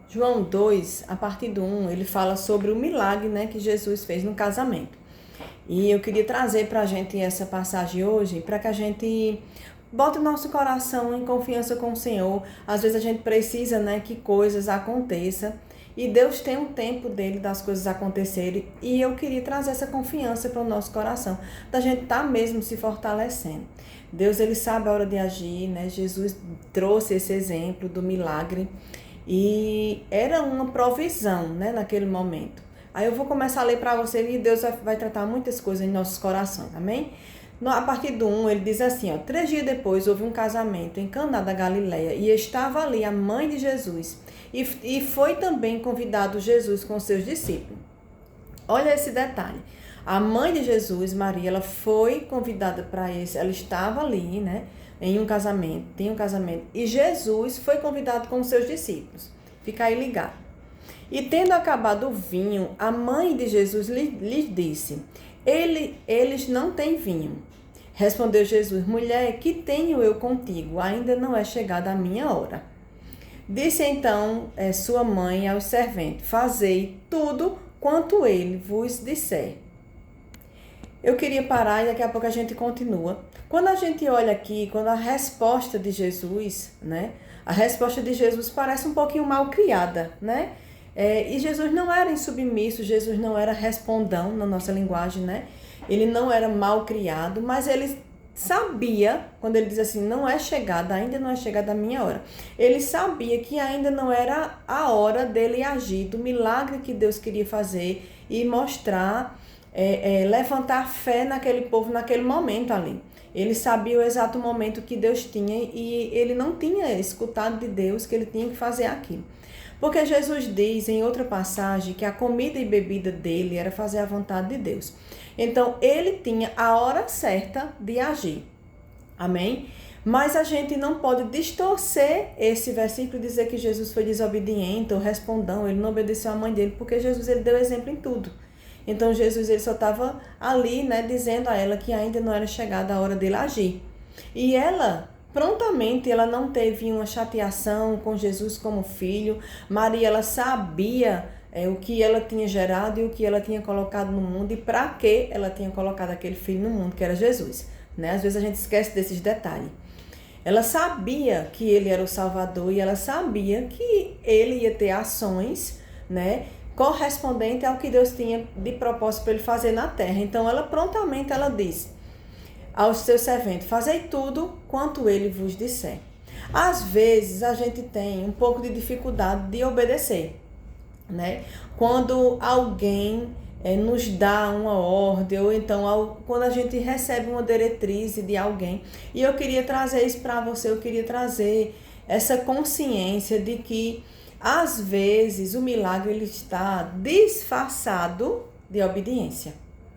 João 2, a partir do 1, ele fala sobre o milagre, né, que Jesus fez no casamento. E eu queria trazer para a gente essa passagem hoje, para que a gente bote o nosso coração em confiança com o Senhor. Às vezes a gente precisa, né, que coisas aconteçam. E Deus tem um tempo dele das coisas acontecerem. E eu queria trazer essa confiança para o nosso coração, da gente estar mesmo se fortalecendo. Deus, ele sabe a hora de agir, né? Jesus trouxe esse exemplo do milagre. E era uma provisão, né, naquele momento. Aí eu vou começar a ler para você e Deus vai tratar muitas coisas em nossos corações, amém? A partir do 1, ele diz assim, ó: 3 dias depois houve um casamento em Caná da Galileia e estava ali a mãe de Jesus. E foi também convidado Jesus com seus discípulos. Olha esse detalhe. A mãe de Jesus, Maria, ela foi convidada para esse, ela estava ali, né, em um casamento, tem um casamento, e Jesus foi convidado com seus discípulos. Fica aí ligado. E tendo acabado o vinho, a mãe de Jesus lhes disse: eles não têm vinho. Respondeu Jesus: mulher, que tenho eu contigo? Ainda não é chegada a minha hora. Disse então sua mãe aos serventes: fazei tudo quanto ele vos disser. Eu queria parar e daqui a pouco a gente continua. Quando a gente olha aqui, quando a resposta de Jesus, né? A resposta de Jesus parece um pouquinho mal criada, né? E Jesus não era insubmisso, Jesus não era respondão na nossa linguagem, né? Ele não era mal criado, mas ele sabia, quando ele diz assim, não é chegada, ainda não é chegada a minha hora. Ele sabia que ainda não era a hora dele agir, do milagre que Deus queria fazer e mostrar, levantar fé naquele povo naquele momento ali. Ele sabia o exato momento que Deus tinha e ele não tinha escutado de Deus que ele tinha que fazer aquilo. Porque Jesus diz em outra passagem que a comida e bebida dele era fazer a vontade de Deus. Então, ele tinha a hora certa de agir. Amém? Mas a gente não pode distorcer esse versículo e dizer que Jesus foi desobediente ou respondão, ele não obedeceu à mãe dele, porque Jesus ele deu exemplo em tudo. Então, Jesus ele só estava ali, né, dizendo a ela que ainda não era chegada a hora dele agir. E ela... prontamente, ela não teve uma chateação com Jesus como filho. Maria, ela sabia o que ela tinha gerado e o que ela tinha colocado no mundo e para que ela tinha colocado aquele filho no mundo, que era Jesus, né? Às vezes a gente esquece desses detalhes. Ela sabia que ele era o Salvador e ela sabia que ele ia ter ações, né, correspondente ao que Deus tinha de propósito para ele fazer na terra. Então, ela prontamente ela disse aos seus serventes: fazei tudo quanto ele vos disser. Às vezes a gente tem um pouco de dificuldade de obedecer, né? Quando alguém nos dá uma ordem, ou então quando a gente recebe uma diretriz de alguém. E eu queria trazer isso para você, eu queria trazer essa consciência de que às vezes o milagre ele está disfarçado de obediência.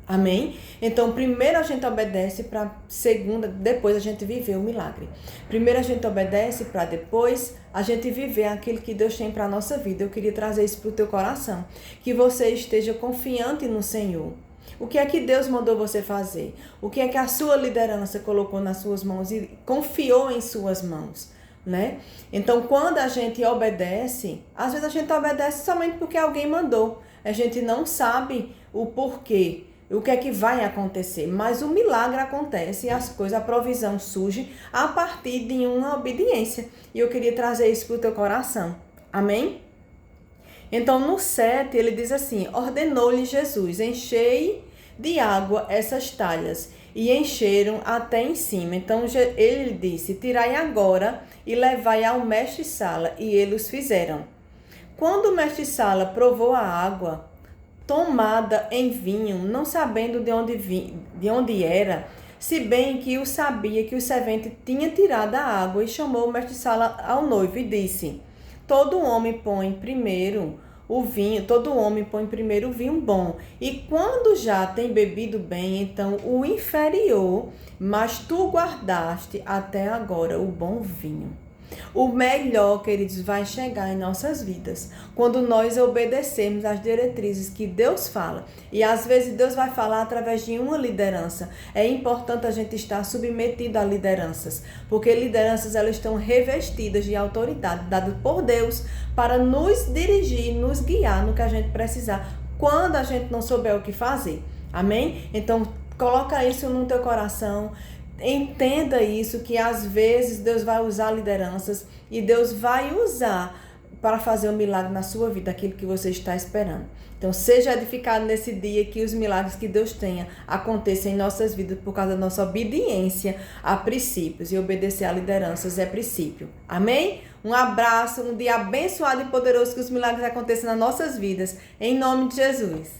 Amém? Então, primeiro a gente obedece para segunda, depois a gente viver o milagre. Primeiro a gente obedece para depois a gente viver aquilo que Deus tem para a nossa vida. Eu queria trazer isso para o teu coração. Que você esteja confiante no Senhor. O que é que Deus mandou você fazer? O que é que a sua liderança colocou nas suas mãos e confiou em suas mãos? Né? Então, quando a gente obedece, às vezes a gente obedece somente porque alguém mandou. A gente não sabe o porquê. O que é que vai acontecer? Mas o milagre acontece e as coisas, a provisão surge a partir de uma obediência. E eu queria trazer isso para o teu coração. Amém? Então, no 7, ele diz assim: ordenou-lhe Jesus: enchei de água essas talhas. E encheram até em cima. Então, ele disse: tirai agora e levai ao mestre-sala. E eles fizeram. Quando o mestre-sala provou a água tomada em vinho, não sabendo de onde era, se bem que o sabia que o servente tinha tirado a água, e chamou o mestre-sala ao noivo e disse: todo homem põe primeiro o vinho bom, e quando já tem bebido bem, então o inferior, mas tu guardaste até agora o bom vinho. O melhor, queridos, vai chegar em nossas vidas quando nós obedecermos às diretrizes que Deus fala. E às vezes Deus vai falar através de uma liderança. É importante a gente estar submetido a lideranças, porque lideranças elas estão revestidas de autoridade dada por Deus para nos dirigir, nos guiar no que a gente precisar, quando a gente não souber o que fazer. Amém? Então, coloca isso no teu coração. Entenda isso, que às vezes Deus vai usar lideranças e Deus vai usar para fazer um milagre na sua vida, aquilo que você está esperando. Então, seja edificado nesse dia, que os milagres que Deus tenha aconteçam em nossas vidas por causa da nossa obediência a princípios, e obedecer a lideranças é princípio. Amém? Um abraço, um dia abençoado e poderoso, que os milagres aconteçam nas nossas vidas, em nome de Jesus.